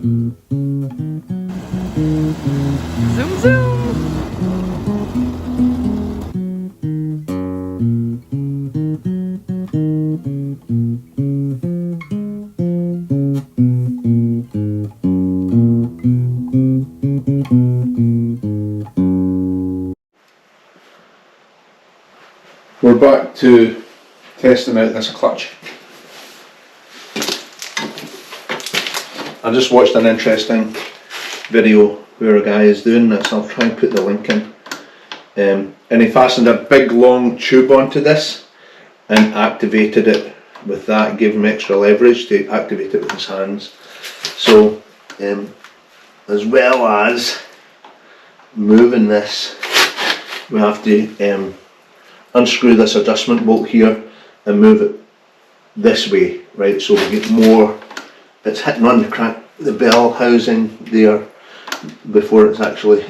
Zoom zoom! We're back to testing out this clutch. I just watched an interesting video where a guy is doing this. I'll try and put the link in. And he fastened a big long tube onto this and activated it with that, gave him extra leverage to activate it with his hands. So as well as moving this, we have to unscrew this adjustment bolt here and move it this way, right? So we get more, it's hitting on the bell housing there before it's actually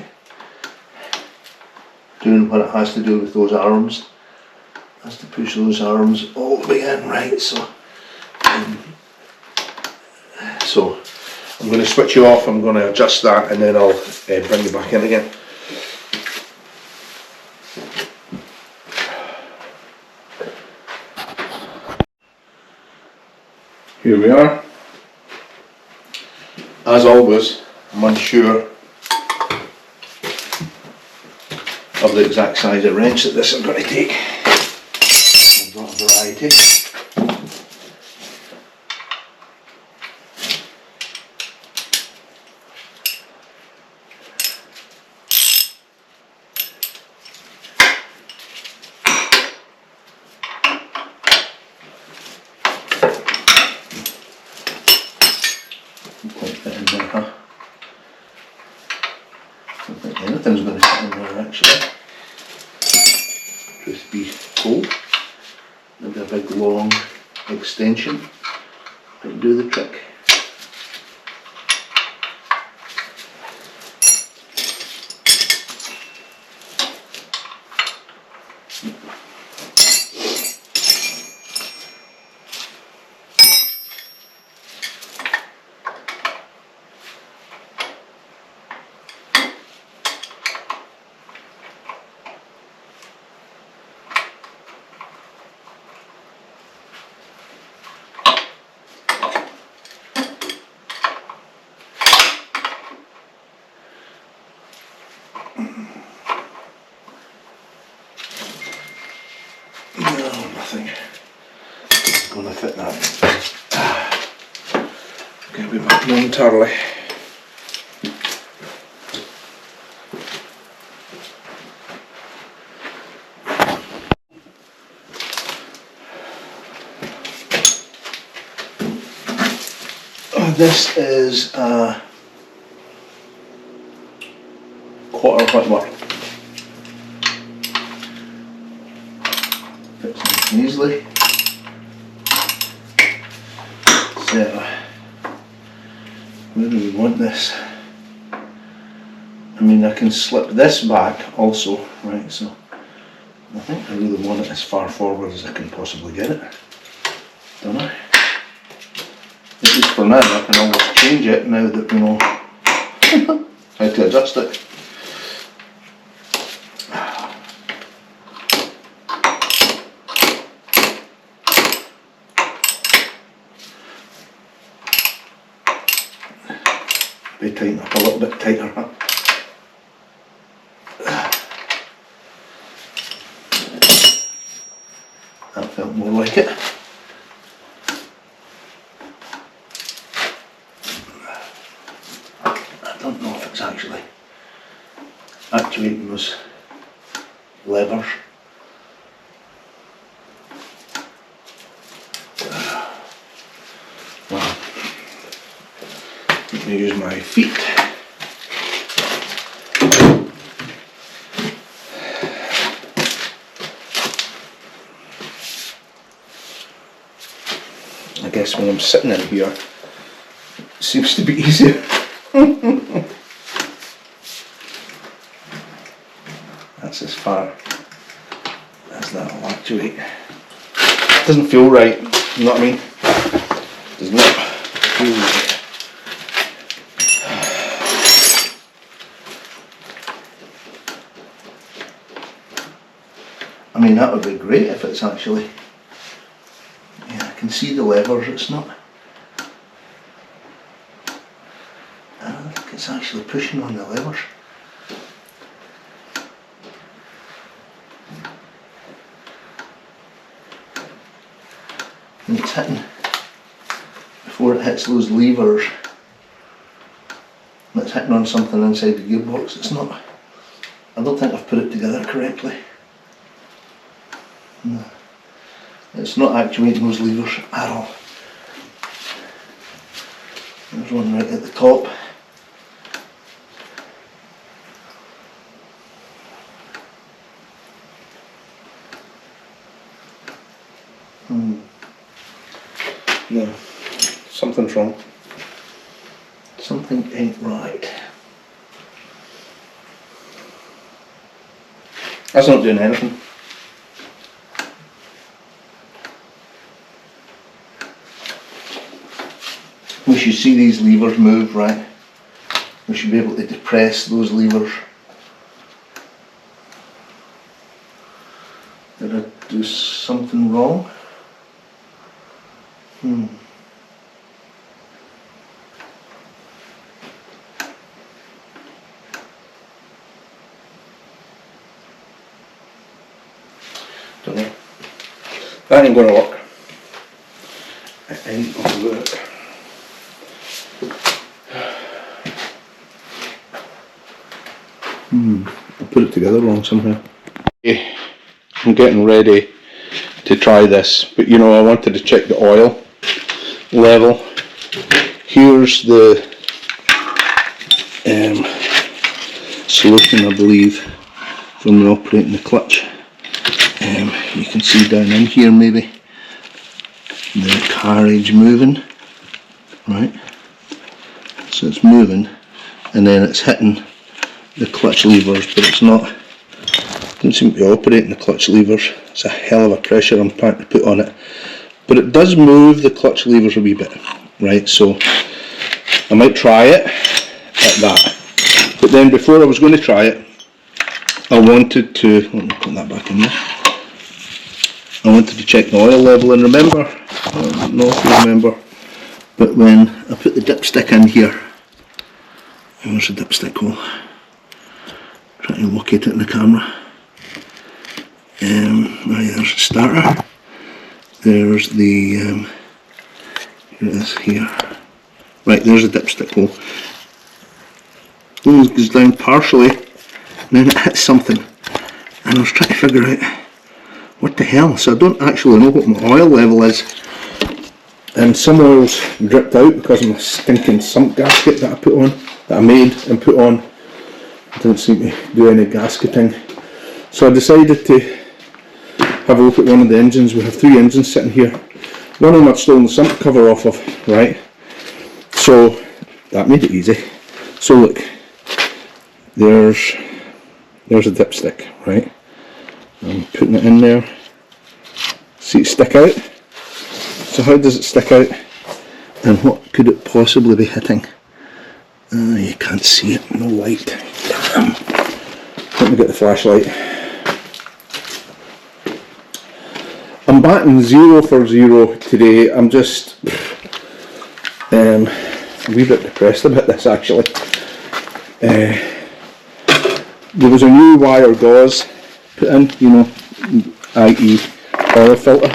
doing what it has to do with those arms. It has to push those arms all the way in, right? So I'm going to switch you off, I'm going to adjust that, and then I'll bring you back in again. Here we are. As always, I'm unsure of the exact size of wrench that this is going to take. I've got a variety. I don't think anything's going to fit in there actually. Truth be told, maybe a big long extension might do the trick. No, nothing. It's going to fit that. Okay, we'll be back momentarily. This is a quarter whitwork. Fits in easily. So, where do we want this? I mean, I can slip this back also, right? So, I think I really want it as far forward as I can possibly get it. Don't I? At least for now, I can always change it now that we know how to adjust it. Be tighten up a little bit tighter, huh? That felt more like it. I don't know if it's actually actuating those levers. Well, let me use my feet. I guess when I'm sitting in here, it seems to be easier. That's as far as that'll actuate. Doesn't feel right, you know what I mean? Does not feel right. mean, that would be great if it's actually, yeah, I can see the levers, it's not, I don't think it's actually pushing on the levers. And it's hitting, before it hits those levers, and it's hitting on something inside the gearbox. It's not, I don't think I've put it together correctly. No, it's not actuating those levers at all. There's one right at the top. No, something's wrong. Something ain't right. That's not doing anything. We should see these levers move, right? We should be able to depress those levers. Did I do something wrong? Don't know. That ain't gonna work. It ain't gonna work. I put it together wrong somehow. I'm getting ready to try this, but you know, I wanted to check the oil level. Here's the solution, I believe, from the operating the clutch. You can see down in here maybe the carriage moving, right? So it's moving, and then it's hitting the clutch levers, but it's not, doesn't seem to be operating the clutch levers. It's a hell of a pressure I'm trying to put on it, but it does move the clutch levers a wee bit, right? So I might try it at that, but then before I was going to try it, I wanted to, let me put that back in there, I wanted to check the oil level. And remember, I don't know if you remember, but when I put the dipstick in here, there's a dipstick hole, trying to locate it in the camera. Right, there's the starter, there's the, here it is here, right, there's a dipstick hole. It goes down partially, and then it hits something, and I was trying to figure out what the hell, so I don't actually know what my oil level is, and some oil's dripped out because of my stinking sump gasket that I put on, that I made and put on. I didn't seem to do any gasketing, so I decided to have a look at one of the engines. We have 3 engines sitting here. One of them I've stolen the sump cover off of, right? So that made it easy. So look, there's a dipstick, right? I'm putting it in there. See it stick out? So how does it stick out? And what could it possibly be hitting? You can't see it, no light. Damn. Let me get the flashlight. I'm batting 0 for 0 today. I'm just a wee bit depressed about this actually. There was a new wire gauze put in, you know, i.e. oil filter.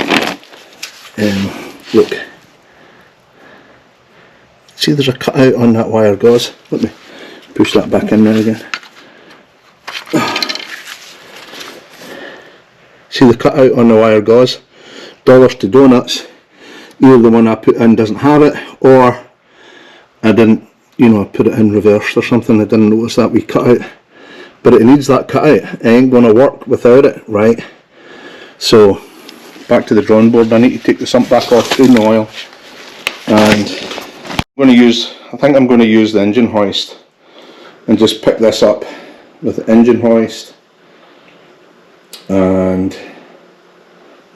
Look, see there's a cutout on that wire gauze. Let me push that back in there again. See the cutout on the wire gauze? Dollars to donuts. Either the one I put in doesn't have it, or I didn't, you know, I put it in reverse or something. I didn't notice that wee cutout. But it needs that cutout. It ain't going to work without it, right? So back to the drawing board. I need to take the sump back off, clean the oil, and I think I'm going to use the engine hoist and just pick this up with the engine hoist and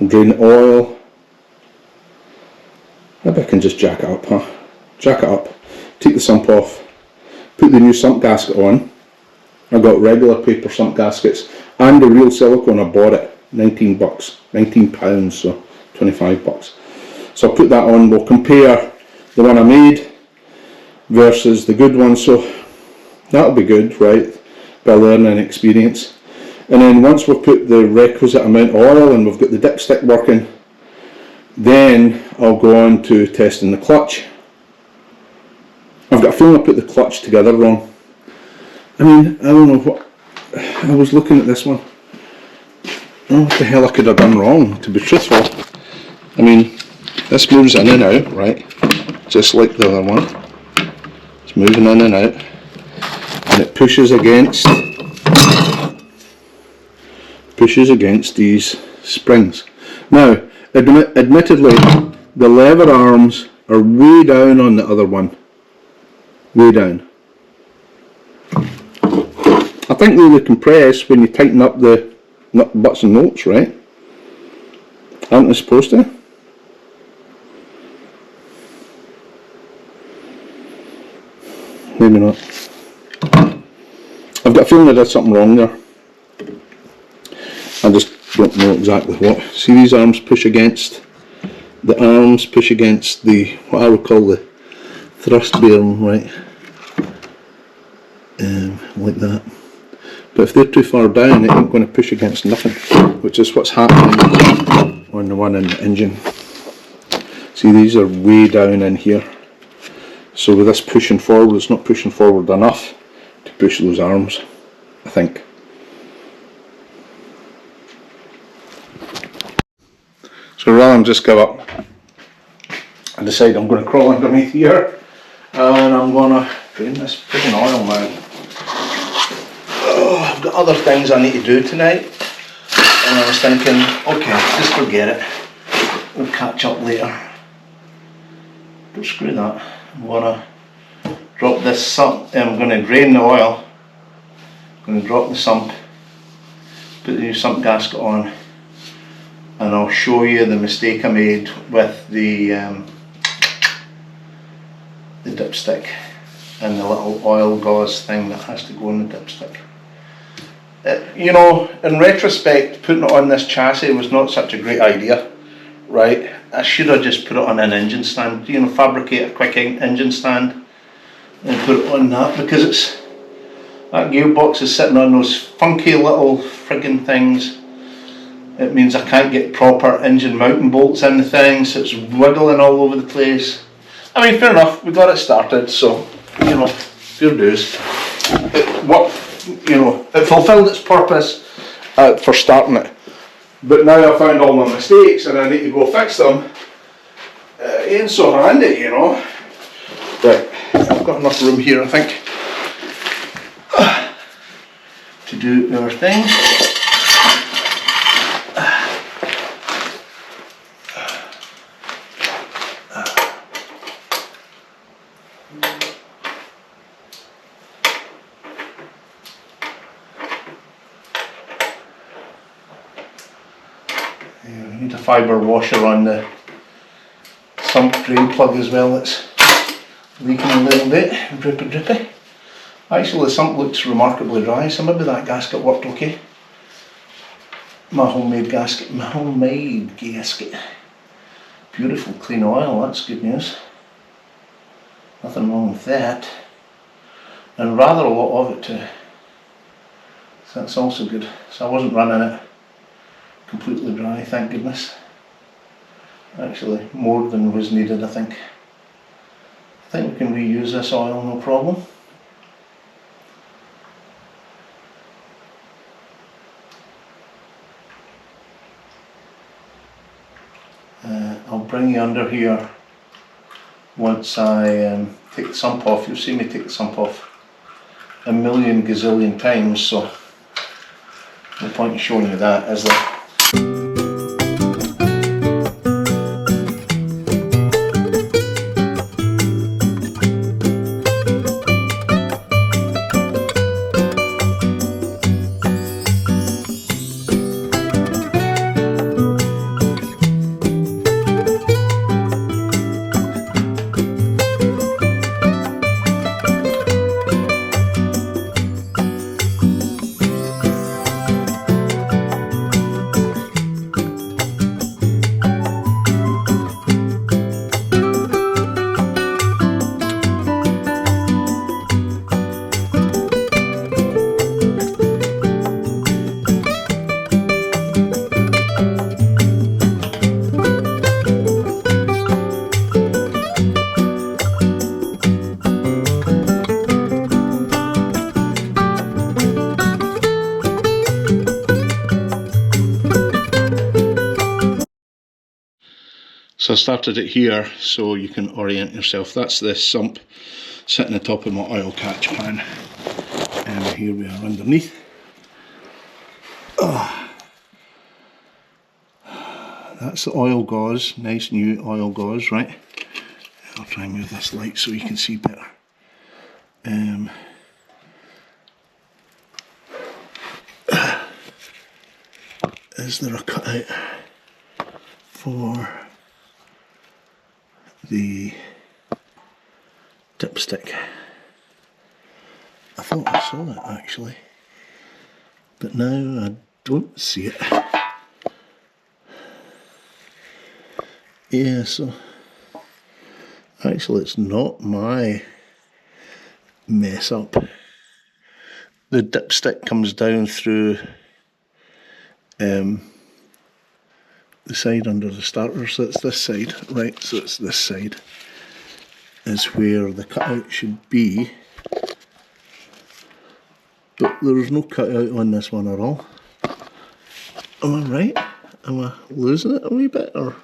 drain the oil. Maybe I can just jack it up, huh? Jack it up, take the sump off, put the new sump gasket on. I got regular paper sump gaskets and the real silicone. I bought it, 19 bucks, 19 pounds, so 25 bucks. So I'll put that on. We'll compare the one I made versus the good one, so that'll be good, right? By learning experience. And then once we've put the requisite amount of oil and we've got the dipstick working, then I'll go on to testing the clutch. I've got a feeling I put the clutch together wrong. I mean, I don't know what, I was looking at this one. I don't know what the hell I could have done wrong, to be truthful. I mean, this moves in and out, right? Just like the other one. It's moving in and out. And it pushes against these springs. Now, admittedly, the lever arms are way down on the other one. Way down. I think they compress when you tighten up the butts and bolts, right? Aren't they supposed to? Maybe not. I've got a feeling I did something wrong there. I just don't know exactly what. See, these arms push against the what I would call the thrust bearing, right? Like that. But if they're too far down, it ain't going to push against nothing, which is what's happening on the one in the engine. See, these are way down in here. So with this pushing forward, it's not pushing forward enough to push those arms, I think. So rather than just give up, I decide I'm going to crawl underneath here and I'm going to drain this friggin' oil now. Oh, I've got other things I need to do tonight, and I was thinking, okay, just forget it, we'll catch up later. But screw that, I'm going to drop this sump, I'm going to drain the oil, I'm going to drop the sump, put the new sump gasket on, and I'll show you the mistake I made with the dipstick and the little oil gauze thing that has to go in the dipstick. You know, in retrospect, putting it on this chassis was not such a great idea, right? I should have just put it on an engine stand, you know, fabricate a quick engine stand and put it on that, because that gearbox is sitting on those funky little friggin' things. It means I can't get proper engine mounting bolts in the thing, so it's wiggling all over the place. I mean, fair enough, we got it started, so, you know, fair dues. It fulfilled its purpose for starting it. But now I've found all my mistakes and I need to go fix them. It ain't so handy, you know. Right, I've got enough room here, I think, to do our thing. We need a fibre washer on the sump drain plug as well. It's leaking a little bit, drippy. Actually the sump looks remarkably dry, so maybe that gasket worked okay. My homemade gasket. Beautiful clean oil, that's good news. Nothing wrong with that. And rather a lot of it too. So that's also good. So I wasn't running it completely dry, thank goodness. Actually, more than was needed, I think. I think we can reuse this oil, no problem. I'll bring you under here once I take the sump off. You'll see me take the sump off a million gazillion times, so no point in showing you that, is there? So I started it here so you can orient yourself. That's the sump sitting on top of my oil catch pan. And here we are underneath. That's the oil gauze, nice new oil gauze, right? I'll try and move this light so you can see better. Is there a cutout for the dipstick? I thought I saw it actually, but now I don't see it. Yeah, so actually it's not my mess up. The dipstick comes down through the side under the starter, so it's this side, right? So it's this side is where the cutout should be, but there's no cutout on this one at all. Am I right? Am I losing it a wee bit, or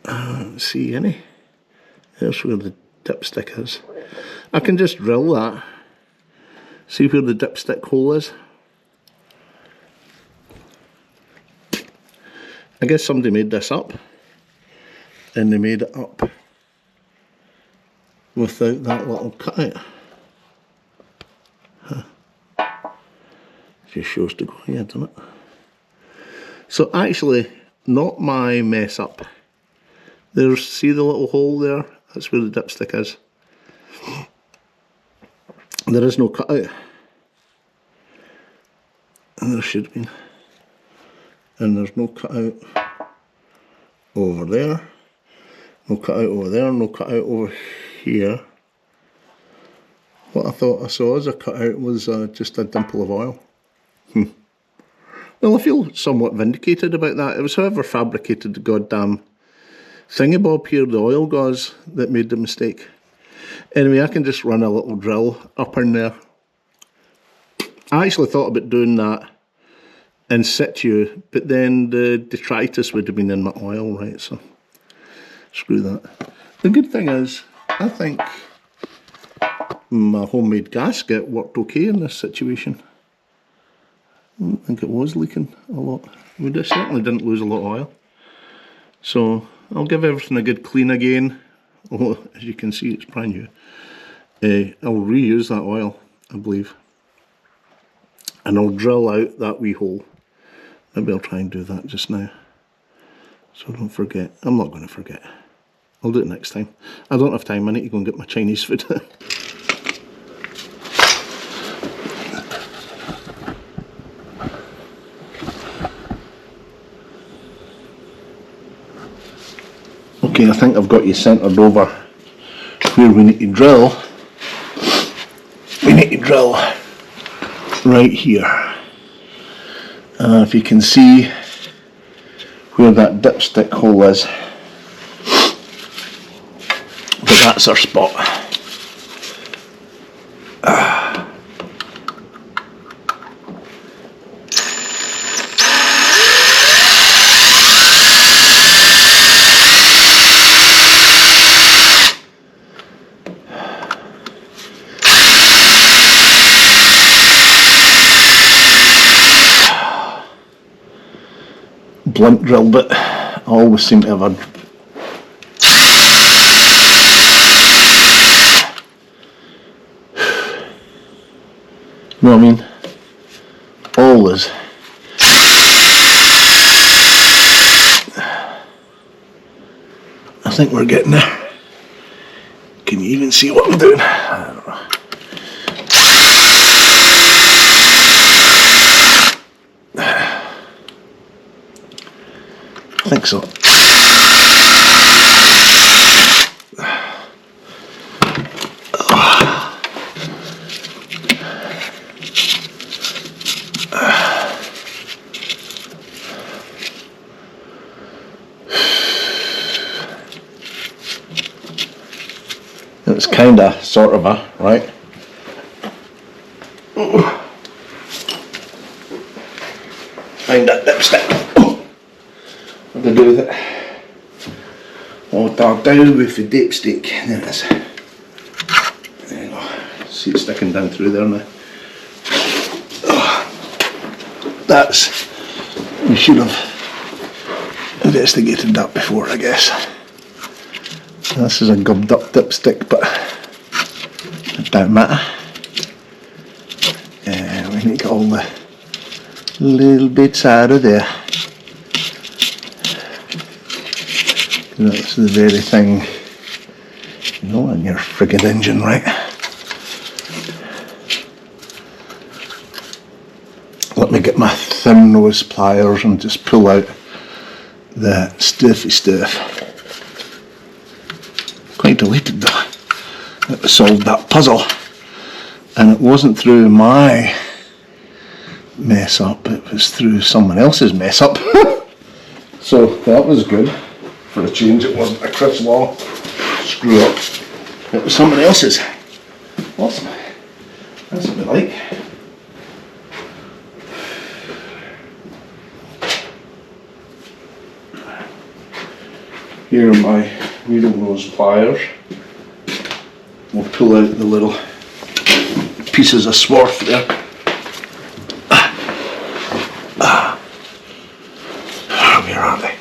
I don't see any? There's where the dipstick is. I can just drill that. See where the dipstick hole is? I guess somebody made this up, and they made it up without that little cutout. Huh. Just shows to go ahead, doesn't it? So actually, not my mess up. There's, see the little hole there? That's where the dipstick is. There is no cutout. And there should be. And there's no cutout over there, no cutout over there, no cutout over here. What I thought I saw as a cutout was just a dimple of oil. Well, I feel somewhat vindicated about that. It was whoever fabricated the goddamn thingybob here, the oil gauze, that made the mistake. Anyway, I can just run a little drill up in there. I actually thought about doing that in situ, but then the detritus would have been in my oil, right? So screw that. The good thing is, I think my homemade gasket worked okay in this situation. I don't think it was leaking a lot. We certainly didn't lose a lot of oil. So I'll give everything a good clean again. Oh, as you can see, it's brand new. I'll reuse that oil, I believe. And I'll drill out that wee hole. Maybe I'll try and do that just now, so don't forget. I'm not going to forget. I'll do it next time. I don't have time. I need to go and get my Chinese food. Okay, I think I've got you centred over where we need to drill. We need to drill right here. If you can see where that dipstick hole is, but that's our spot. Blunt drill bit. I always seem to have a you know what I mean? Always. I think we're getting there. Can you even see what I'm doing? I don't know. I think so. It's kinda, sort of a, right? Find that dipstick. I'm to do with it. All dug down with the dipstick. There it is. There you go. See it sticking down through there now. That's, we should have investigated that before, I guess. This is a gubbed up dipstick, but it don't matter. We need to get all the little bits out of there. That's the very thing, you know, in your friggin' engine, right? Let me get my thin nose pliers and just pull out the stuffy stuff. Quite delighted though that we solved that puzzle, and it wasn't through my mess up, it was through someone else's mess up. So that was good. For a change, it wasn't a Chris Law screw up, it was someone else's. Awesome. That's what we like. Here are my needle nose pliers. We'll pull out the little pieces of swarf there. Where are they?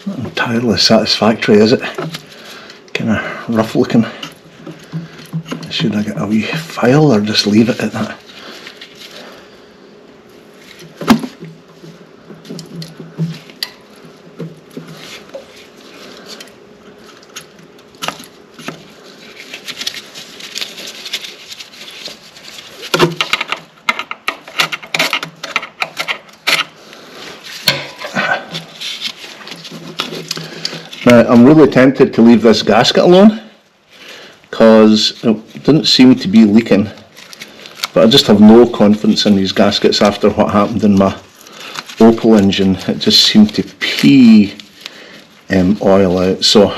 Not entirely satisfactory, is it? Kind of rough looking. Should I get a wee file or just leave it at that? Now, I'm really tempted to leave this gasket alone because it didn't seem to be leaking, but I just have no confidence in these gaskets after what happened in my Opal engine. It just seemed to pee oil out. So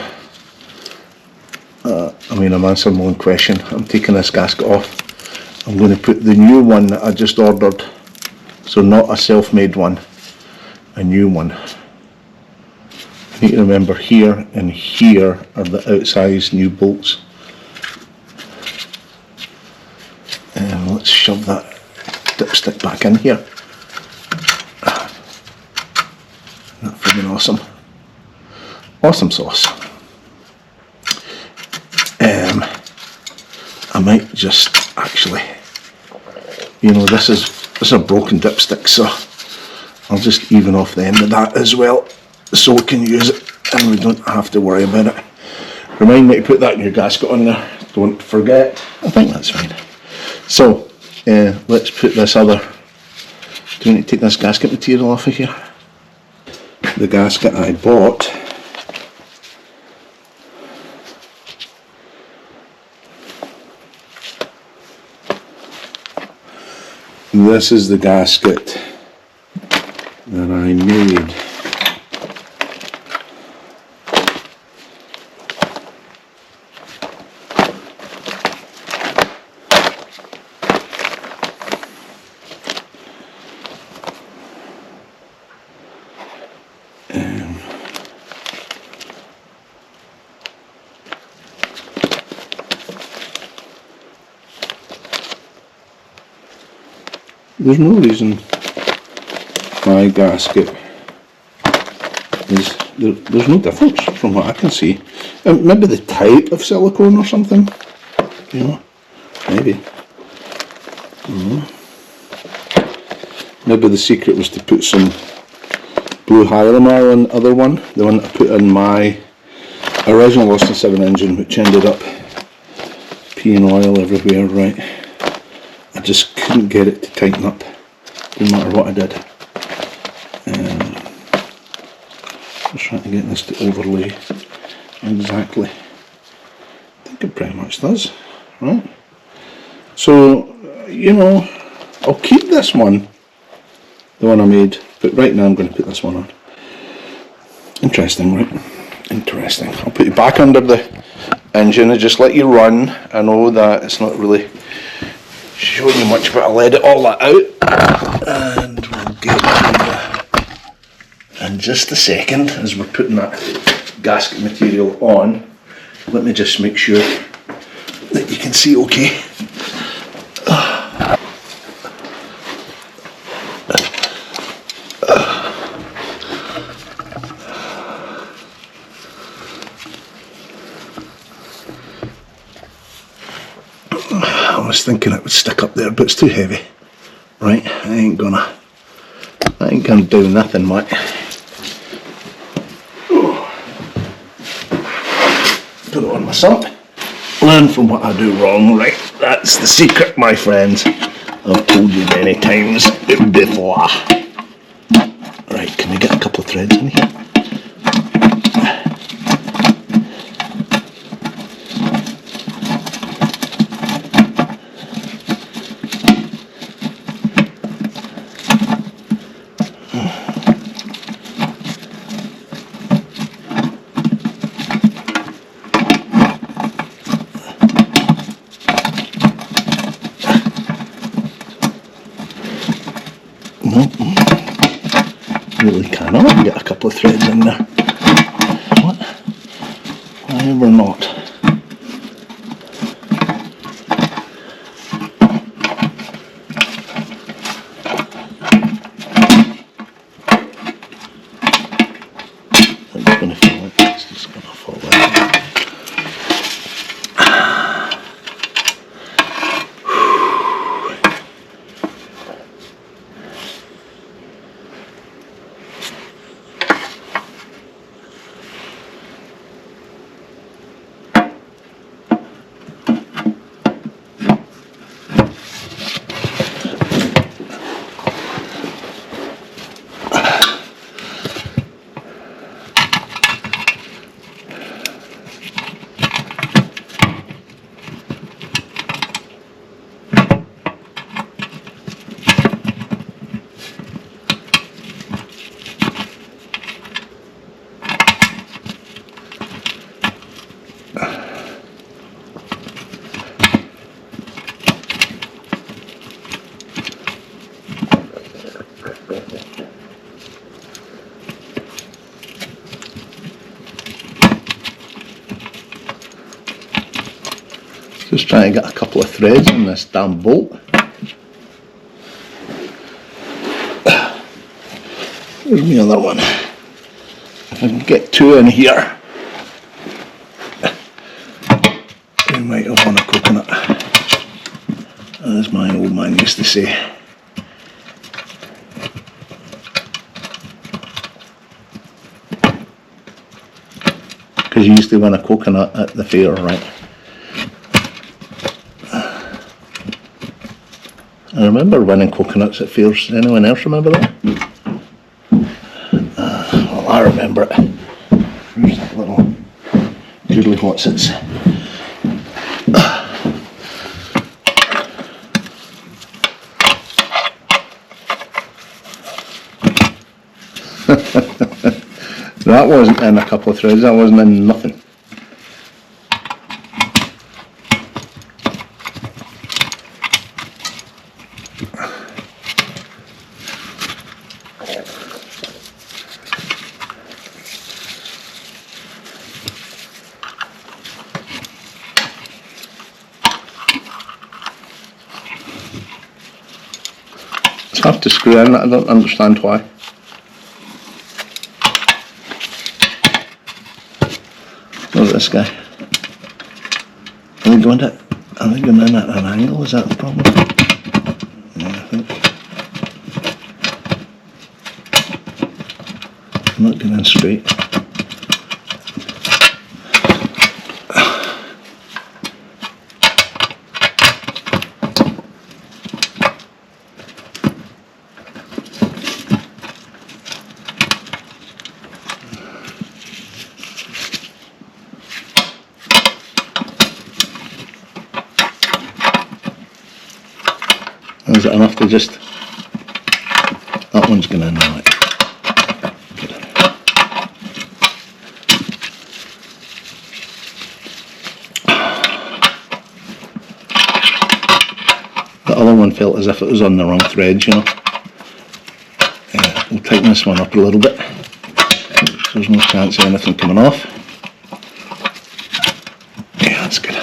I'm answering my own question. I'm taking this gasket off. I'm going to put the new one that I just ordered, so not a self-made one, a new one. You need to remember, here and here are the outsized new bolts. And let's shove that dipstick back in here. That's friggin' awesome. Awesome sauce. I might just actually, this is a broken dipstick, so I'll just even off the end of that as well, so we can use it and we don't have to worry about it. Remind me to put that new gasket on there, don't forget. I think that's fine. So let's put this other, do we need to take this gasket material off of here? The gasket I bought this is the gasket that I made. There's no reason my gasket is, there's no difference from what I can see. Maybe the type of silicone or something, maybe. Maybe the secret was to put some blue Hyalomar on the other one, the one that I put in my original Austin 7 engine, which ended up peeing oil everywhere, right? I just couldn't get it to tighten up, no matter what I did. Just trying to get this to overlay exactly. I think it pretty much does, right? So, you know, I'll keep this one, the one I made, but right now I'm going to put this one on. Interesting, right? Interesting. I'll put you back under the engine and just let you run. I know that it's not really showing you much, but I'll edit all that out. And we'll get in just a second as we're putting that gasket material on. Let me just make sure that you can see okay. I was thinking it would stick up there, but it's too heavy. Right, I ain't gonna do nothing, mate. Put it on my sump. Learn from what I do wrong, right? That's the secret, my friends. I've told you many times before. Right, can we get a couple of threads in here? Really cannot get a couple of threads in there. What? Why we're not? It's going to fall out. It's just going to fall out. Just trying to get a couple of threads in this damn bolt. There's the other one. If I can get two in here, we might have on a coconut, as my old man used to say. Because you used to win a coconut at the fair, right? I remember winning coconuts at fairs. Anyone else remember that? Well, I remember it. Here's that little doodly whatsits. That wasn't in a couple of threads. That wasn't in nothing. It's hard to screw in, I don't understand why. Look at this guy. Are they going in at an angle? Is that the problem? Yeah, I think. I'm not going in straight. Is it enough to just... That one's going to know it. The other one felt as if it was on the wrong thread, you know. We'll tighten this one up a little bit. So there's no chance of anything coming off. Yeah, that's good.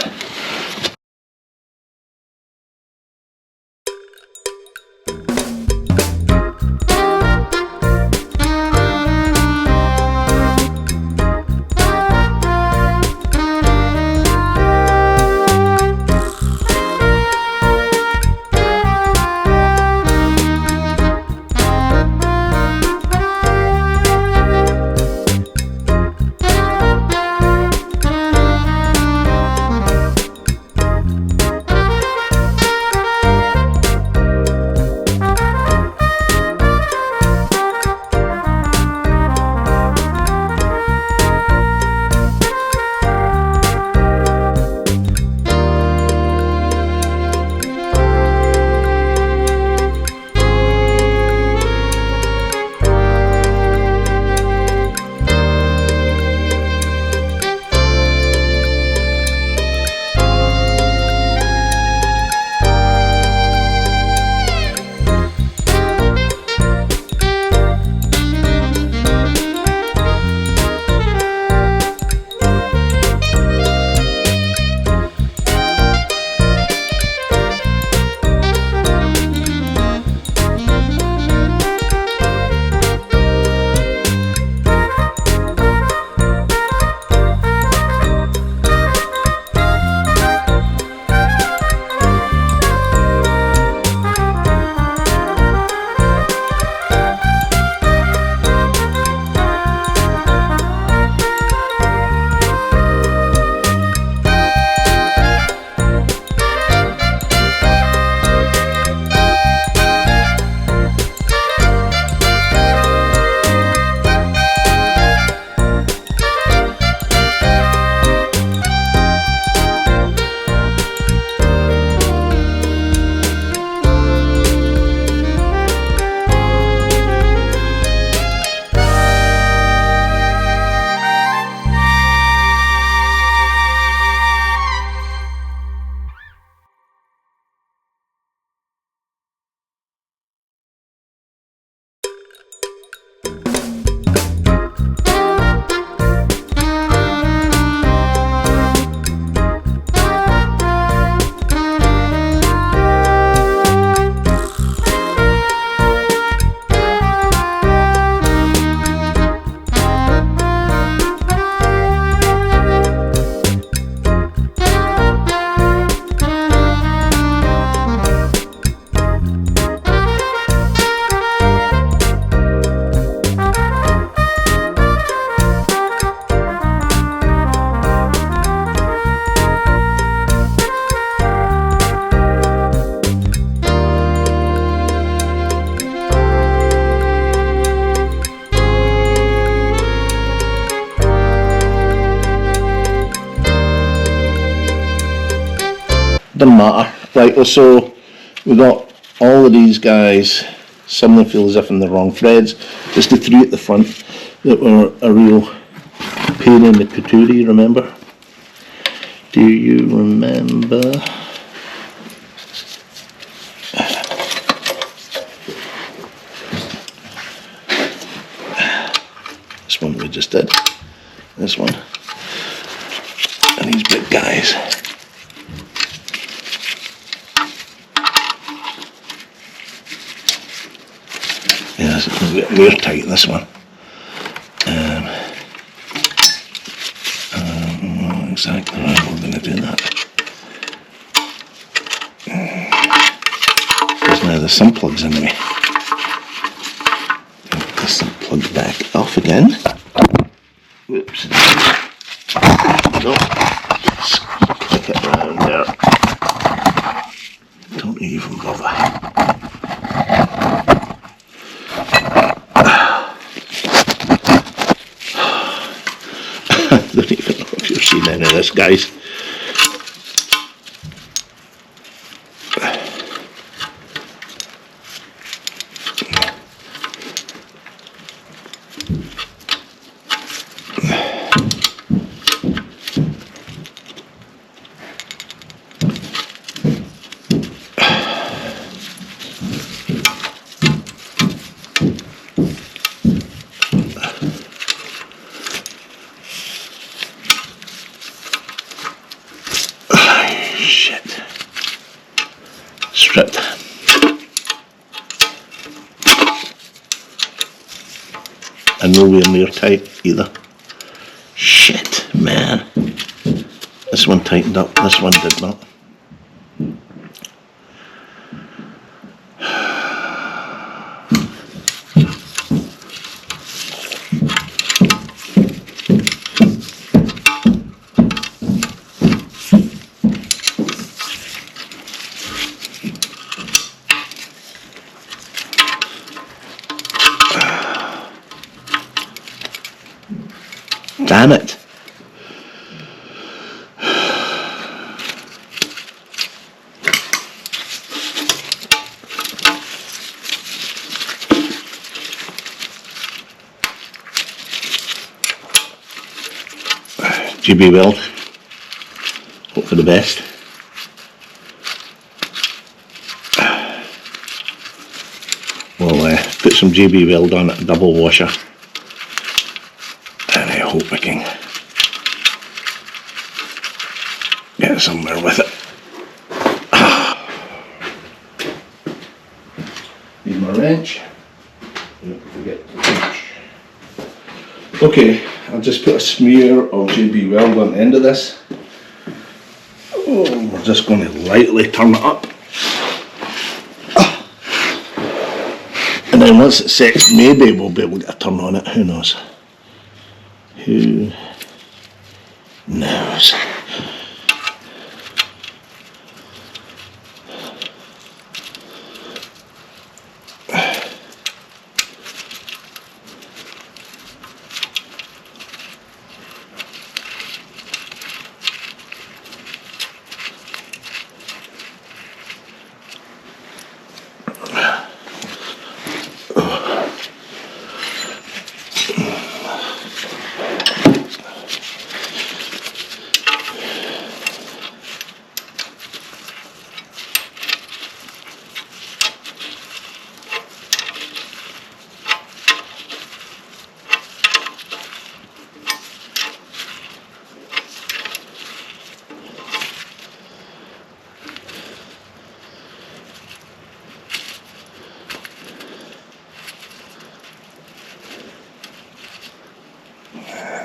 Doesn't matter. Right, so we got all of these guys. Some of them feel as if in the wrong threads. Just the three at the front that were a real pain in the patootie, remember? Do you remember? This one we just did. This one. And these big guys. Yeah, it's a bit weird tight, this one. Exactly right, we're going to do that. Because now the sump plug's in the way. Take the sump plug back off again. Whoops. No. Just click it around there. Don't even bother. I don't even know if you've seen any of this, guys. and nowhere near tight either. Shit, man. This one tightened up, this one did not. Damn it. GB weld. Hope for the best. We'll put some GB weld on it, a double washer. And I hope I can get somewhere with it. Need my wrench. Don't forget the wrench. Okay, I'll just put a smear of GB weld on the end of this. Oh, we're just going to lightly turn it up. And then once it sets, maybe we'll be able to get a turn on it, who knows. Who knows?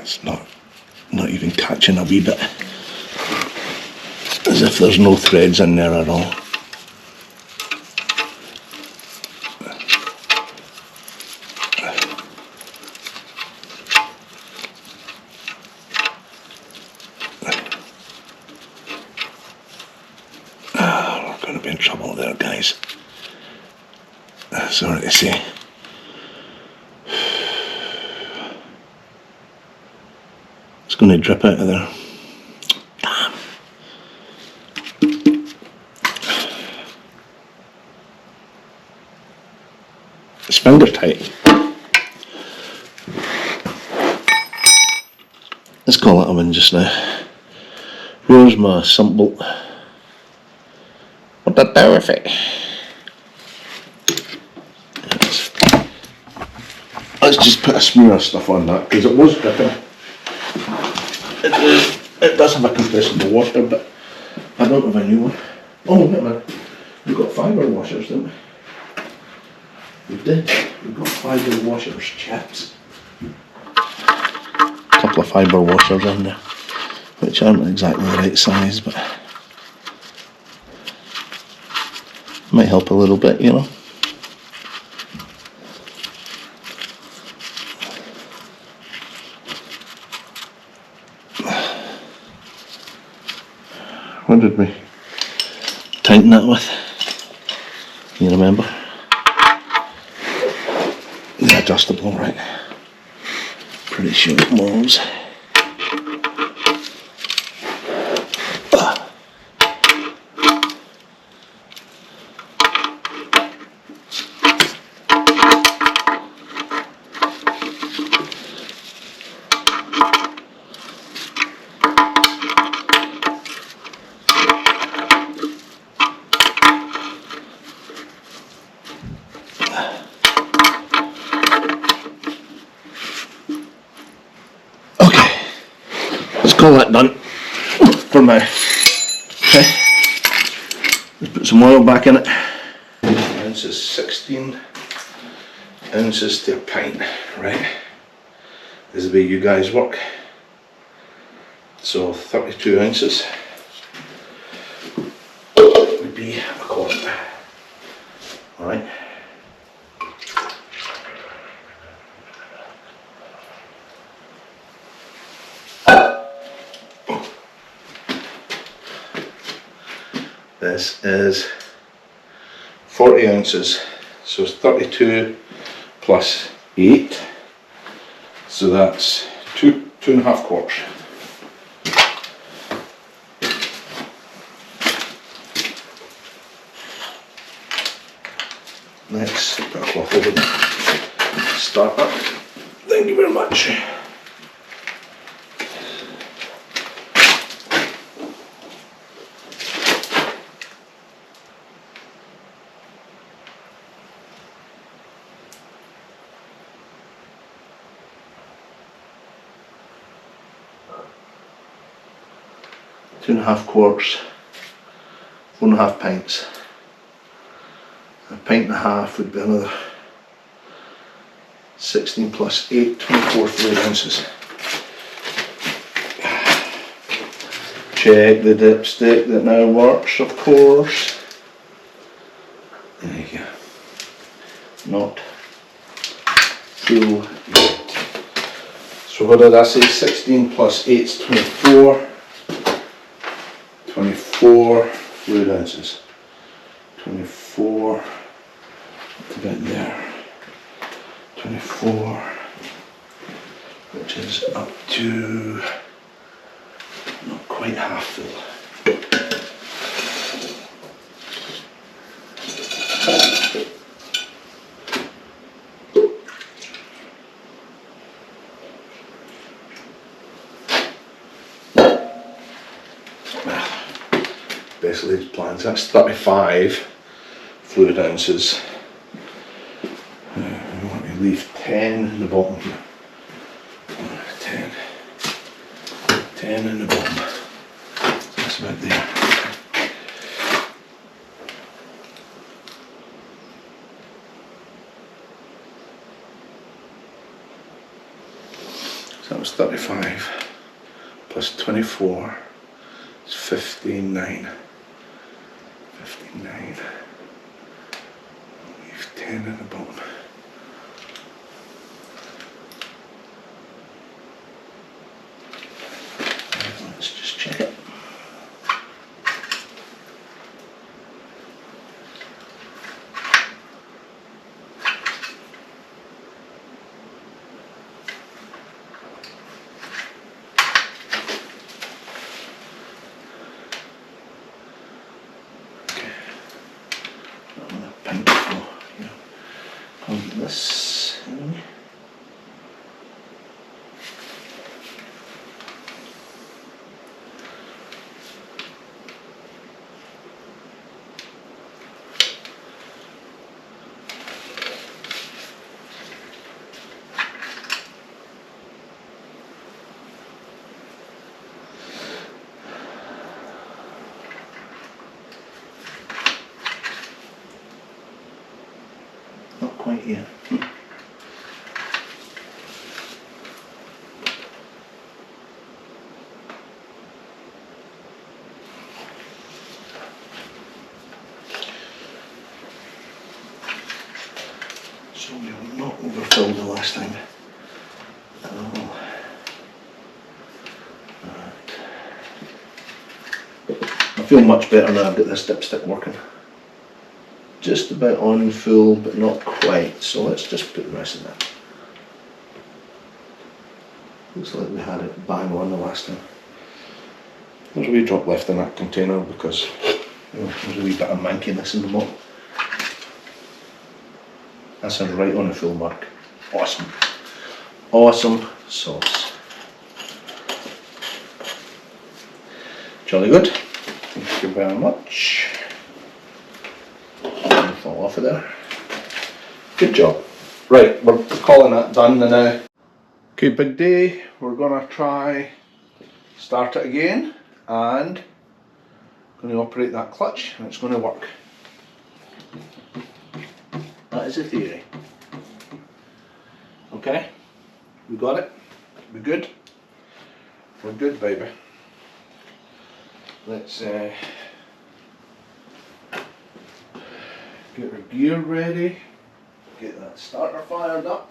It's not even catching a wee bit, as if there's no threads in there at all. We're going to be in trouble there, guys. Sorry to say. It's going to drip out of there. Damn. It's finger tight. Let's call it a win just now. Where's my sump bolt? What did I do with it? Let's just put a smear of stuff on that, because it was dripping. It does have a compressible washer, but I don't have a new one. Oh, wait a minute. We've got fibre washers, didn't we? We did. We've got fibre washers, chaps. A couple of fibre washers in there, which aren't exactly the right size, but might help a little bit, you know. What did we tighten that with? You remember? The adjustable, right? Pretty sure it was. Call that done for now. Okay, let's put some oil back in it. Ounces, 16 ounces to a pint, right? is the way you guys work. So 32 ounces would be a quart. Alright. This is 40 ounces, so it's 32 plus 8, so that's two and a half quarts. Next, put a cloth over the starter. Thank you very much. Two and a half quarts, 4.5 pints. A pint and a half would be another 16 plus 8, 24 fluid ounces. Check the dipstick that now works, of course. There you go. Not full yet. So what did I say? 16 plus 8 is 24. 24 fluid ounces. 24. A bit there. 24, which is up to not quite half full. Basically the plans, that's 35 fluid ounces. I want to leave 10 in the bottom here. 10 in the bottom. That's about there. So that was 35 plus 24 is 59. 59. Leave 10 in the bottom. Let's just check it. This thing. Not quite yet. So we will not overfill the last time at all. Right. I feel much better now I've got this dipstick working. Just about on full, but not quite. So let's just put the rest of that. Looks like we had it bang on the last time. There's a wee drop left in that container because there's a wee bit of mankiness in the bottom. That's a right on the full mark. Awesome. Awesome sauce. Jolly good. Thank you very much. Fall off of there. Good job. Right, we're calling that done now. Okay, big day. We're gonna try start it again and going to operate that clutch and it's going to work. That is the theory. Okay, we got it. We good? We're good, baby. Let's get our gear ready. Get that starter fired up.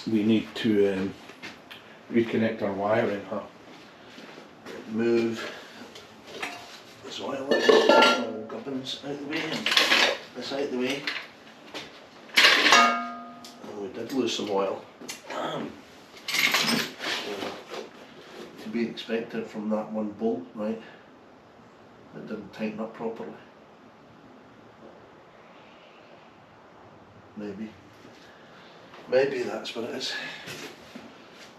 We need to reconnect our wiring, huh? Move this oil gubbins out the way and this out the way. Oh, we did lose some oil. Damn. To be expected from that one bolt, right? It didn't tighten up properly. Maybe that's what it is.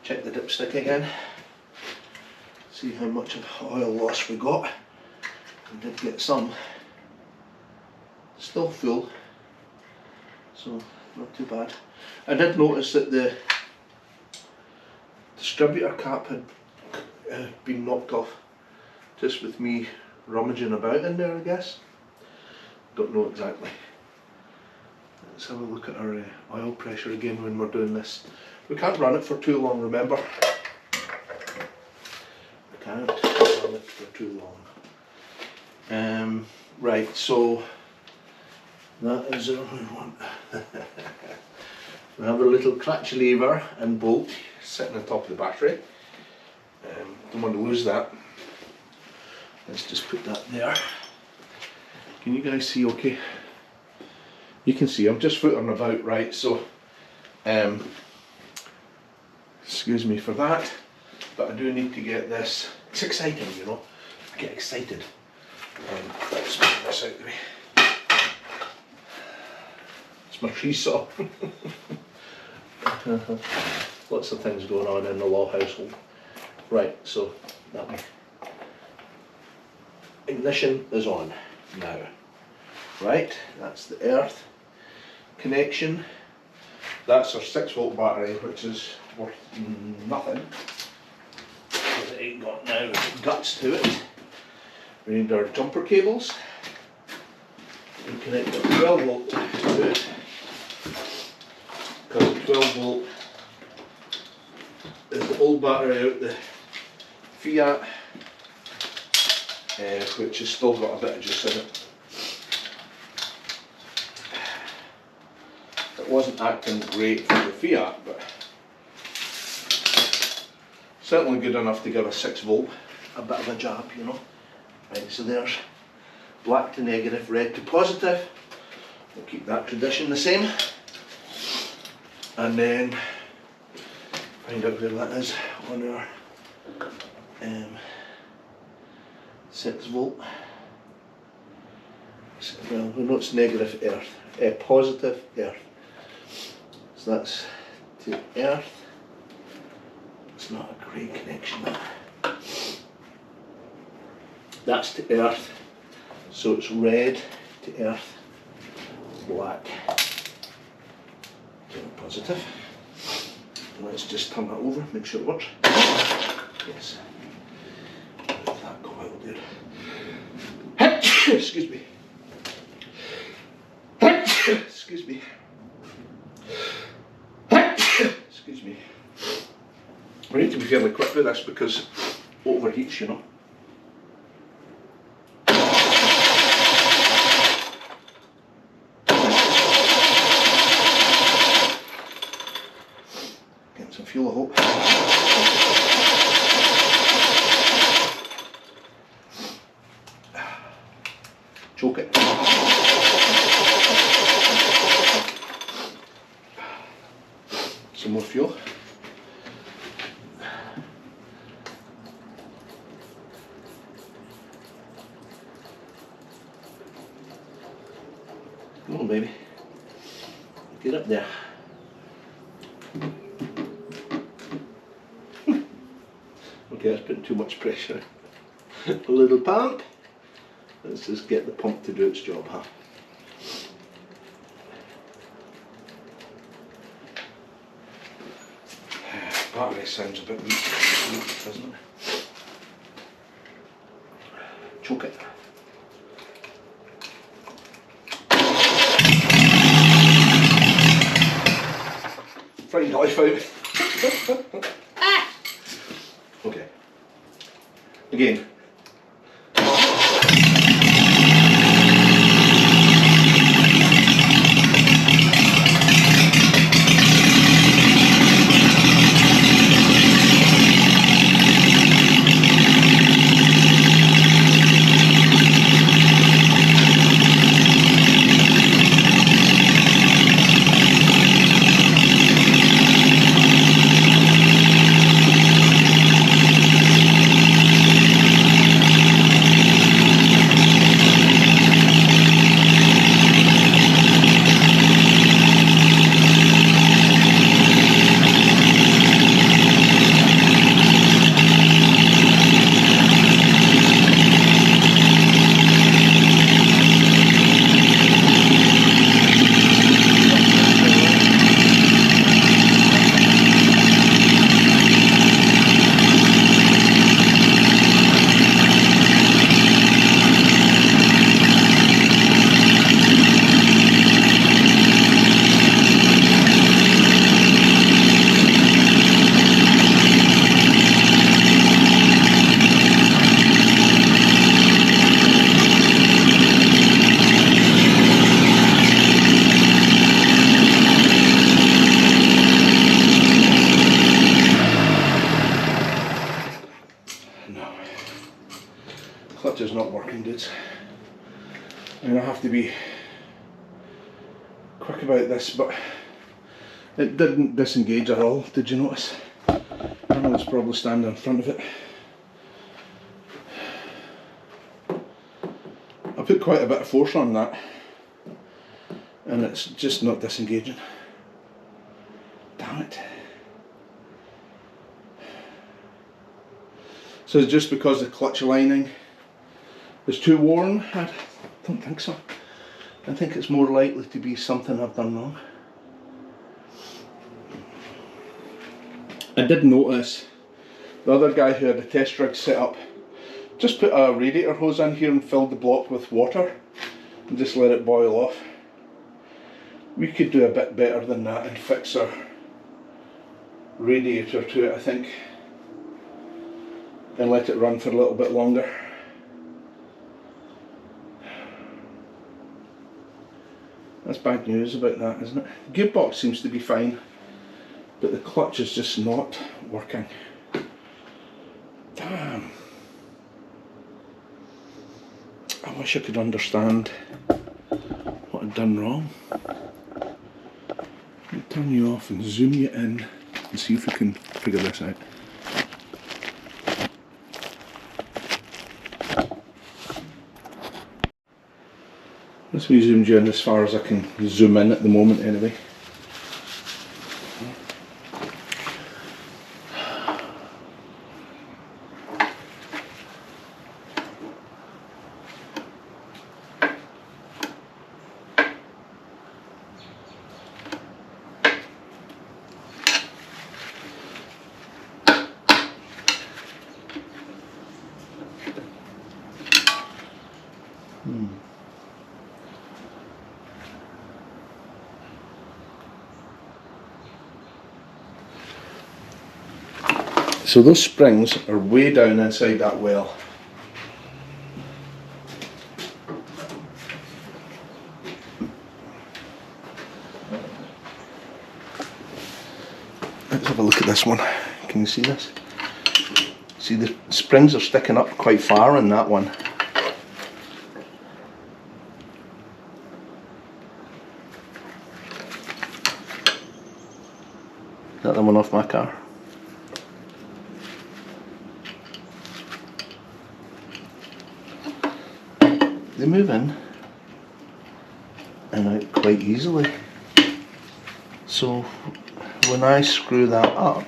Check the dipstick again. See how much of oil loss we got. We did get some. Still full, so not too bad. I did notice that the distributor cap had been knocked off just with me rummaging about in there, I guess. Don't know exactly. Let's have a look at our oil pressure again when we're doing this. We can't run it for too long, remember? We can't run it for too long. Right, so that is our one. We have a little clutch lever and bolt sitting on top of the battery. Don't want to lose that. Let's just put that there. Can you guys see okay? You can see I'm just footering about, right, so excuse me for that, but I do need to get this. It's exciting, you know, I get excited. Let's move this out of the way. It's my tree saw. Lots of things going on in the Law household. Right, so that way. Ignition is on now. Right, that's the earth connection. That's our 6-volt battery, which is worth nothing because it ain't got now guts to it. We need our jumper cables. We connect our 12-volt to it because the 12-volt is the old battery out the Fiat, which has still got a bit of juice in it. It wasn't acting great for the Fiat, but certainly good enough to give a 6-volt a bit of a jab, you know. Right, so there's black to negative, red to positive. We'll keep that tradition the same. And then find out where that is on our 6-volt. Well, we know it's negative earth, positive earth. So that's to earth. It's not a great connection there. That's to earth. So it's red to earth, black to positive. Let's just turn that over, make sure it works. Yes. That coil, dude. Excuse me. Excuse me. Excuse me. We need to be fairly quick with this because it overheats, you know. Getting some fuel, I hope. Choke it. Some more fuel. Come on, baby. Get up there. Okay, that's putting too much pressure. A little pump. Let's just get the pump to do its job, huh? Battery sounds a bit weak, doesn't it? Choke it. life out. Okay. Again. Clutch is not working, dudes. I'm gonna have to be quick about this, but it didn't disengage at all. Did you notice? I know it's probably standing in front of it. I put quite a bit of force on that, and it's just not disengaging. Damn it. So it's just because the clutch lining is too worn? I don't think so. I think it's more likely to be something I've done wrong. I did notice the other guy who had the test rig set up just put a radiator hose in here and filled the block with water and just let it boil off. We could do a bit better than that and fix our radiator to it, I think, and let it run for a little bit longer. That's bad news about that, isn't it? The gearbox seems to be fine, but the clutch is just not working. Damn. I wish I could understand what I'd done wrong. I'll turn you off and zoom you in and see if we can figure this out. Let's be zoomed in as far as I can zoom in at the moment anyway. So those springs are way down inside that well. Let's have a look at this one. Can you see this? See, the springs are sticking up quite far in that one. Is that the one off my car? They move in and out quite easily. So when I screw that up,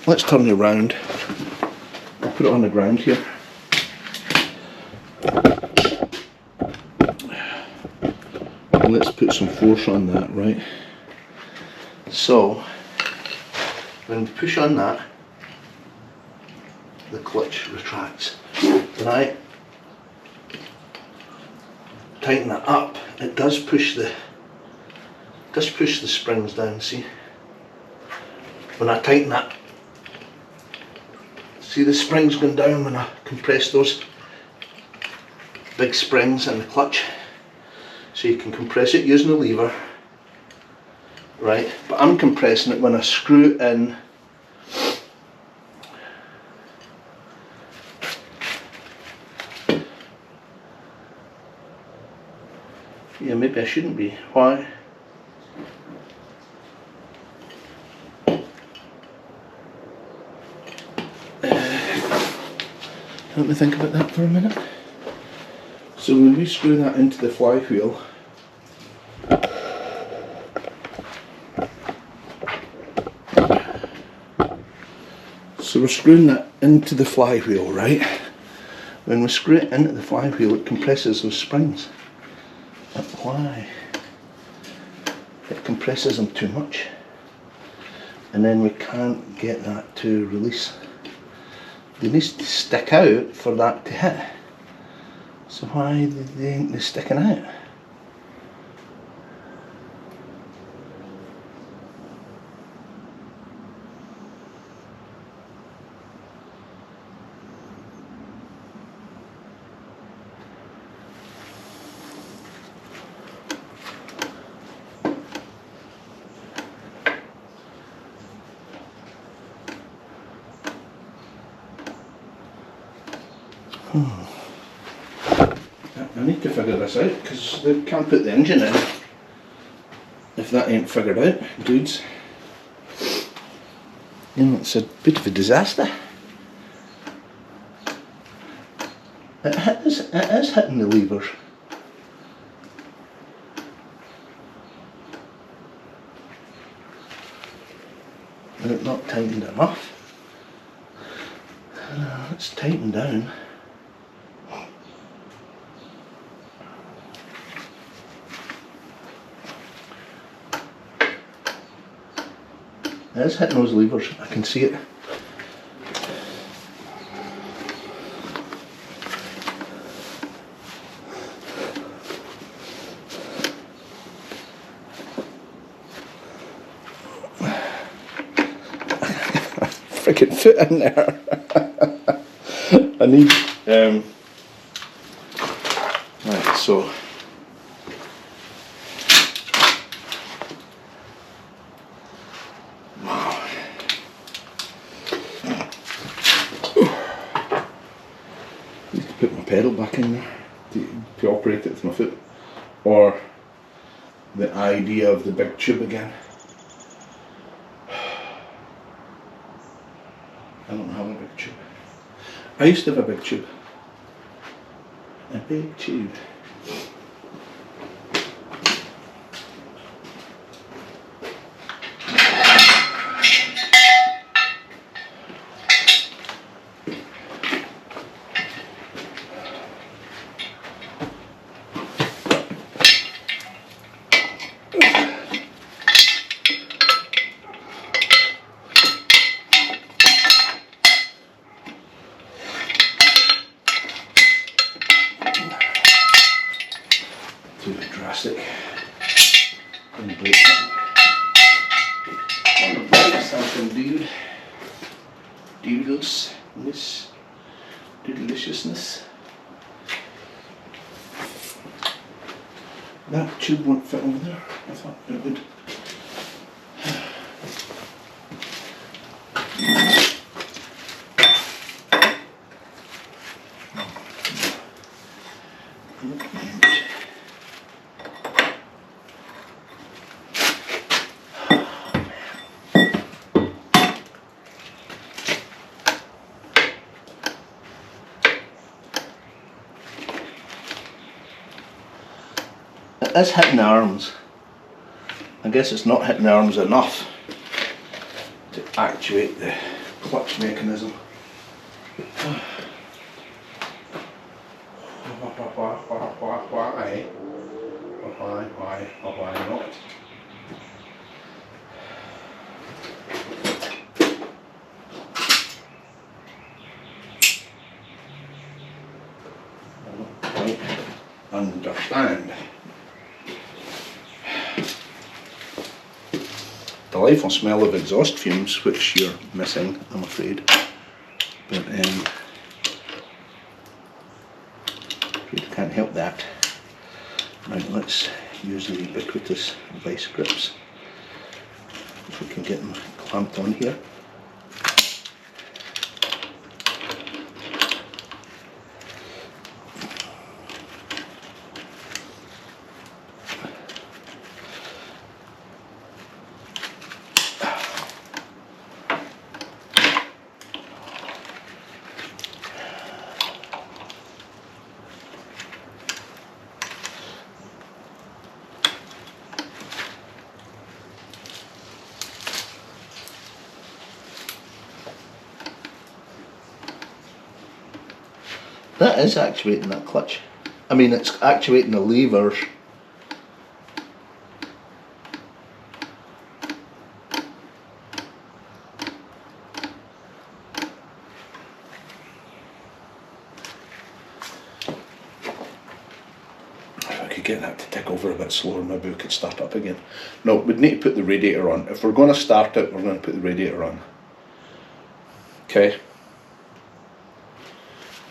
let's turn it around. I'll put it on the ground here. And let's put some force on that, right? So when we push on that, the clutch retracts. When I tighten that up, it does push the just push the springs down, see? When I tighten that, see the springs going down when I compress those big springs in the clutch? So you can compress it using a lever, right? But I'm compressing it when I screw it in yeah, maybe I shouldn't be. Why? Let me think about that for a minute. So when we screw that into the flywheel, so we're screwing that into the flywheel, right? When we screw it into the flywheel, it compresses those springs. But why? It compresses them too much, and then we can't get that to release. They need to stick out for that to hit. So why ain't they sticking out? I need to figure this out because they can't put the engine in if that ain't figured out, dudes. You know, it's a bit of a disaster. It is hitting the levers. But it's not tightened enough. It's tightened down. It is hitting those levers, I can see it. Freaking foot in there. I need right, so need to put my pedal back in there to operate it with my foot, or the idea of the big tube again. I don't have a big tube. I used to have a big tube. A big tube. Too drastic. And break something, dude. Doodles. This deliciousness. That tube won't fit over there. I thought it would. It is hitting the arms. I guess it's not hitting the arms enough to actuate the clutch mechanism. Why? Why not? I don't quite understand. delightful smell of exhaust fumes, which you're missing, I'm afraid. But you can't help that. Right, let's use the ubiquitous vice grips. If we can get them clamped on here. That is actuating that clutch. I mean, it's actuating the levers. If I could get that to tick over a bit slower, maybe we could start up again. No, we'd need to put the radiator on. If we're going to start it, we're going to put the radiator on. Okay.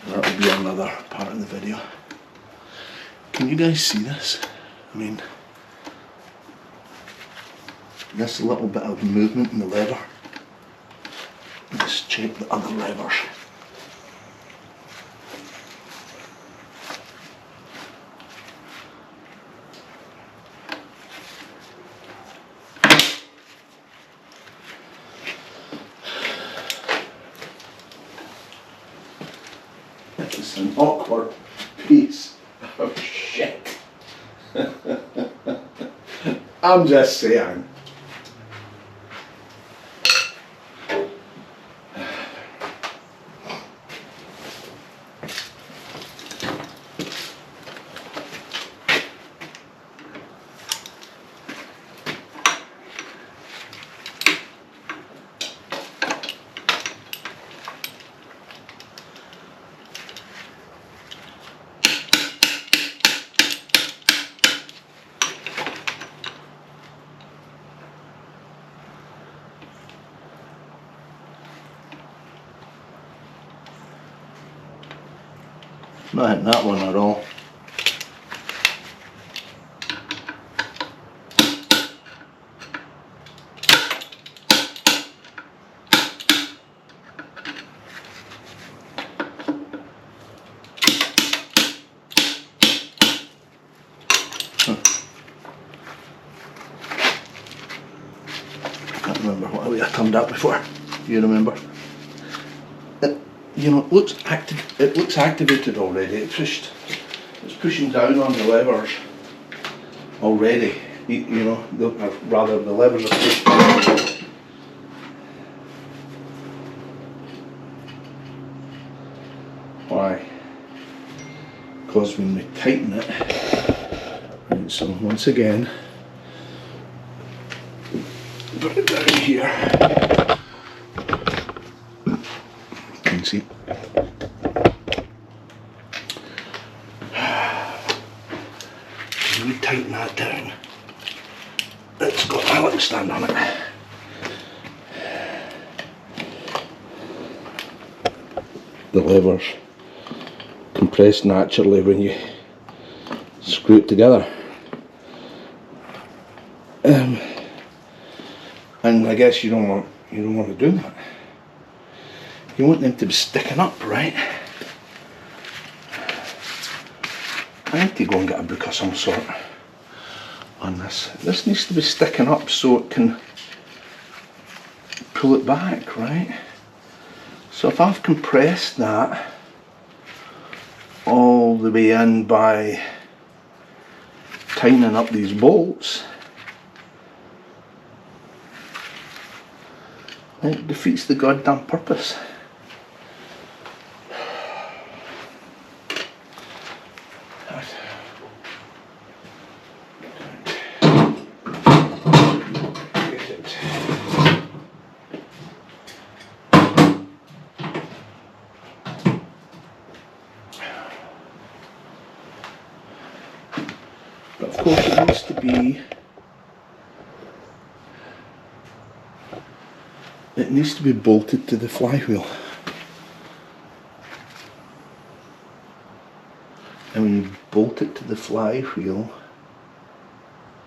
That will be another part of the video. Can you guys see this? I mean, this little bit of movement in the lever. Let's check the other levers. It's an awkward piece of shit. I'm just saying. Not hitting that one at all. Can't remember what way I turned that before. You remember? You know, it looks activated already. It's pushing down on the levers already. You know, the levers are pushed down. Why? Because when we tighten it, right, so once again, put it down here. See. We tighten that down. It's got a little stand on it. The levers compress naturally when you screw it together. And I guess you don't want to do that. You want them to be sticking up, right? I need to go and get a book of some sort on this. This needs to be sticking up so it can pull it back, right? So if I've compressed that all the way in by tightening up these bolts, it defeats the goddamn purpose. But of course it needs to be it needs to be bolted to the flywheel. And when you bolt it to the flywheel,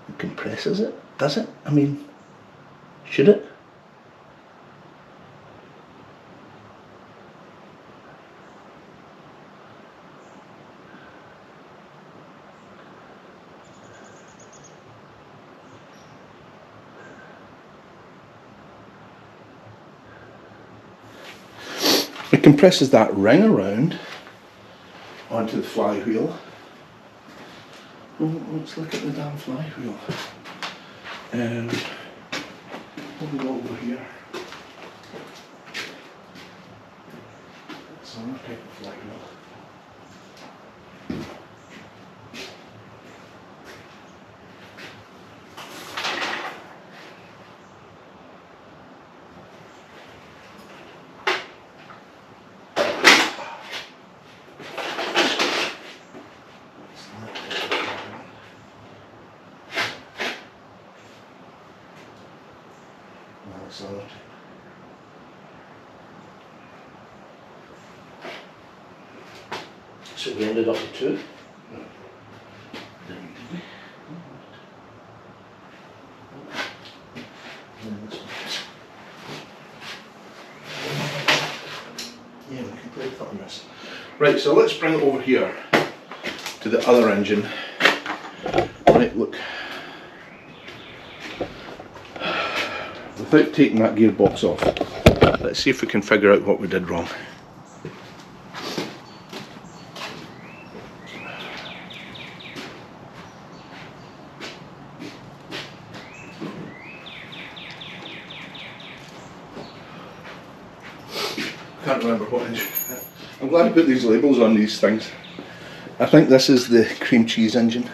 it compresses it, does it? I mean, should it? It compresses that ring around onto the flywheel. Oh, let's look at the damn flywheel. We'll go over here. It's another type of flywheel. So we ended up with two. Yeah, we can play with that on this. Right, so let's bring it over here to the other engine. Right, look. Without taking that gearbox off, let's see if we can figure out what we did wrong. Can't remember what engine. I'm glad to put these labels on these things. I think this is the cream cheese engine.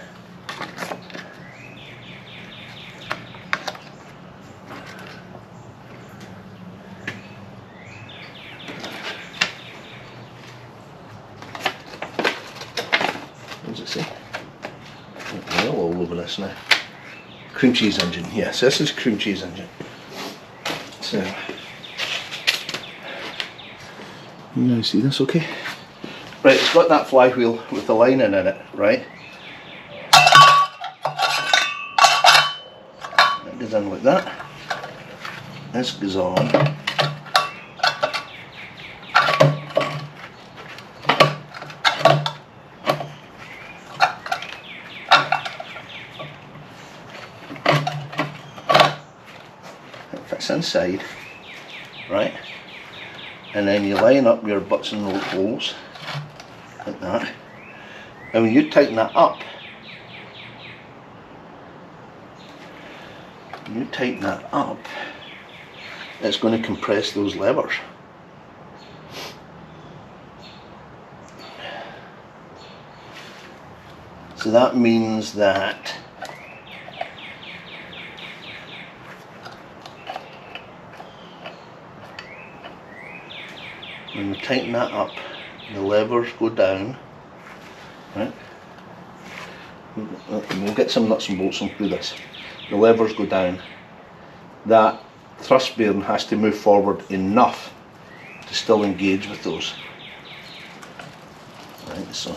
What does it say? Well, all over this now. Cream cheese engine, yes, this is cream cheese engine. So, you guys see this okay? Right, it's got that flywheel with the lining in it, right? That goes in like that. This goes on. It fits inside, right? And then you line up your butts and holes like that, and when you tighten that up, it's going to compress those levers. So that means that when we tighten that up, the levers go down, right? We'll get some nuts and bolts and do this. The levers go down. That thrust bearing has to move forward enough to still engage with those. Right, so.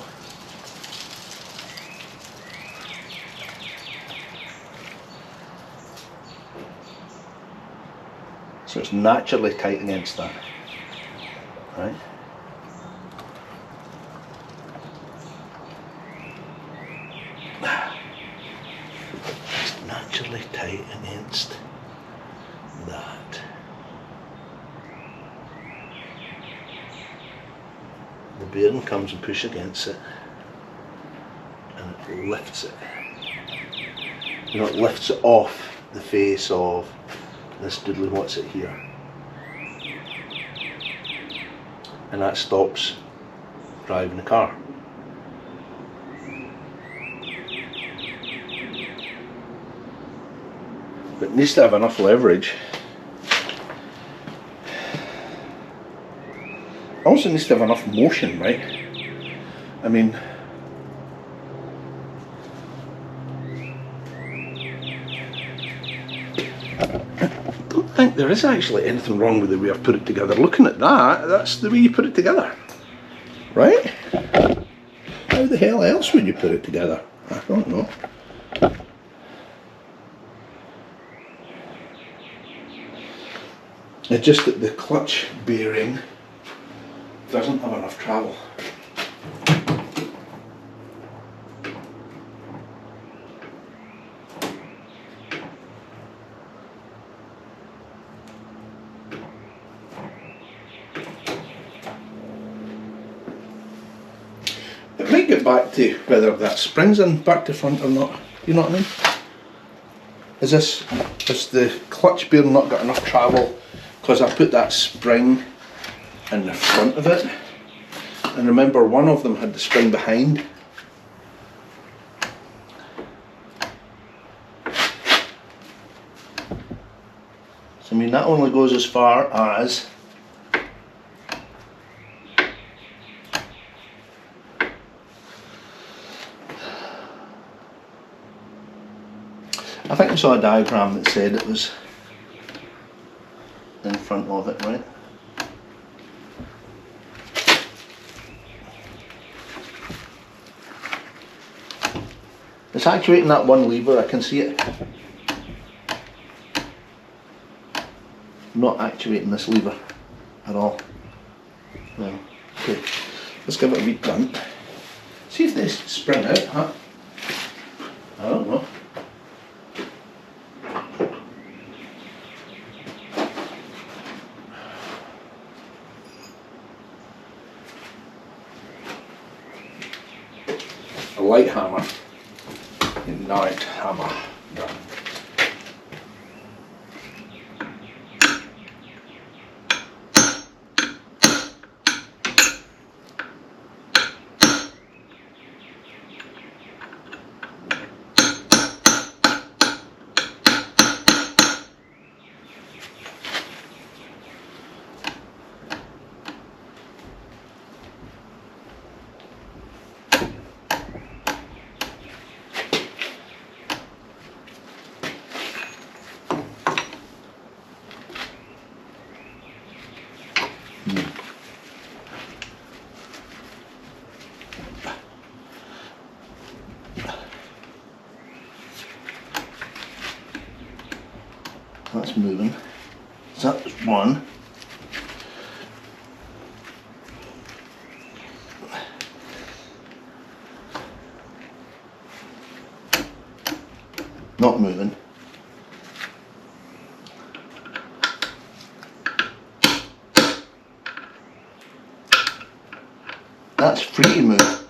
So it's naturally tight against that. Right? It's naturally tight against that. The bearing comes and pushes against it, and it lifts it. You know, it lifts it off the face of this diddly what's it here. And that stops driving the car. But it needs to have enough leverage. Also needs to have enough motion, right? I mean, I don't think think there is actually anything wrong with the way I've put it together. Looking at that, that's the way you put it together. Right? How the hell else would you put it together? I don't know. It's just that the clutch bearing doesn't have enough travel. It might get back to whether that spring's in back to front or not. You know what I mean? Has the clutch bearing not got enough travel because I put that spring in the front of it? And remember, one of them had the spring behind. So I mean, that only goes as far as I think I saw a diagram that said it was in front of it, right? It's actuating that one lever, I can see it. Not actuating this lever at all. No. Okay, let's give it a wee grunt. See if they spring out, huh? I don't know. A light hammer. Night hammer. Done. That's moving. So that's one. Not moving. That's free to move.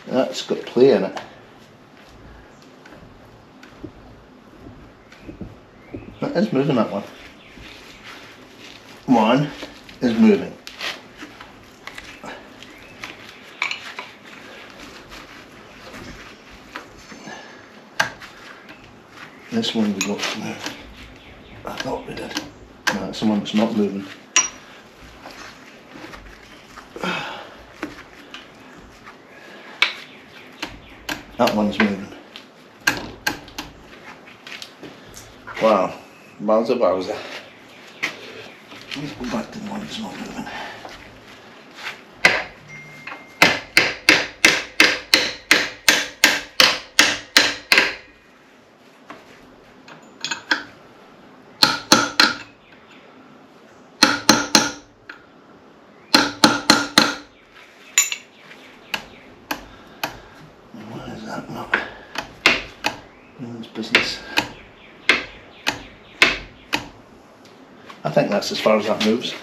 That's got play in it. That is moving, that one. One is moving. This one we got to move. I thought we did. No, that's the one that's not moving. That one's moving. Wow. Wowza. Let's go back to the one that's not moving. What is that not? Women's business. I think that's as far as that moves.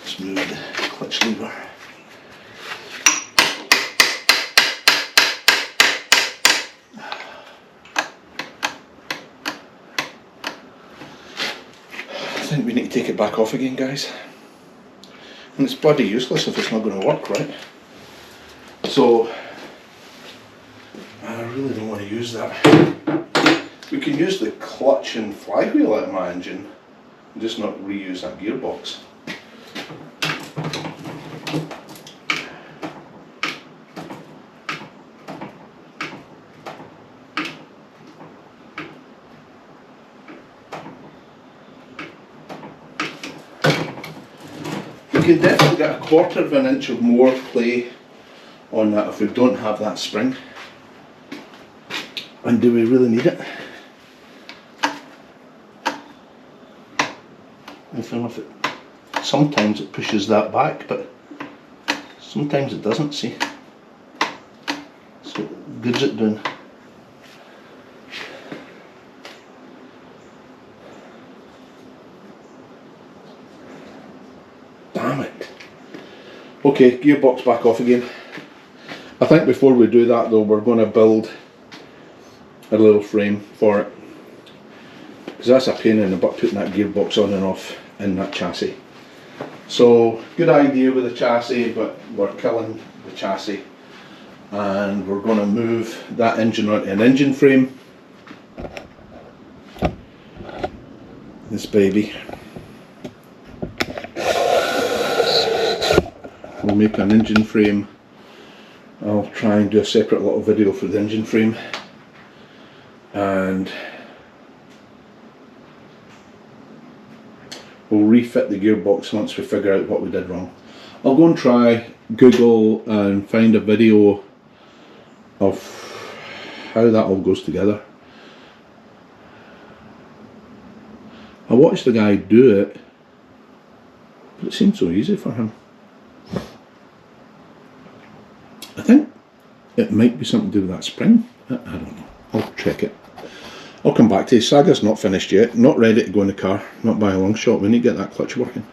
Let's move the clutch lever. I think we need to take it back off again, guys. And it's bloody useless if it's not going to work, right? So, I really don't want to use that. We can use the clutch and flywheel out of my engine, just not reuse that gearbox. We could definitely get a 1/4 of an inch of more play on that if we don't have that spring. And do we really need it? I feel if it, sometimes it pushes that back, but sometimes it doesn't, see. So good's it doing? Damn it. Okay, gearbox back off again. I think before we do that though, we're going to build a little frame for it, because that's a pain in the butt putting that gearbox on and off in that chassis. So good idea with the chassis, but we're killing the chassis, and we're going to move that engine onto an engine frame. This baby. We'll make an engine frame. I'll try and do a separate little video for the engine frame, and we'll refit the gearbox once we figure out what we did wrong. I'll go and try Google and find a video of how that all goes together. I watched the guy do it, but it seemed so easy for him. I think it might be something to do with that spring. I don't know. I'll check it. I'll come back to you. Saga's not finished yet. Not ready to go in the car. Not by a long shot. We need to get that clutch working.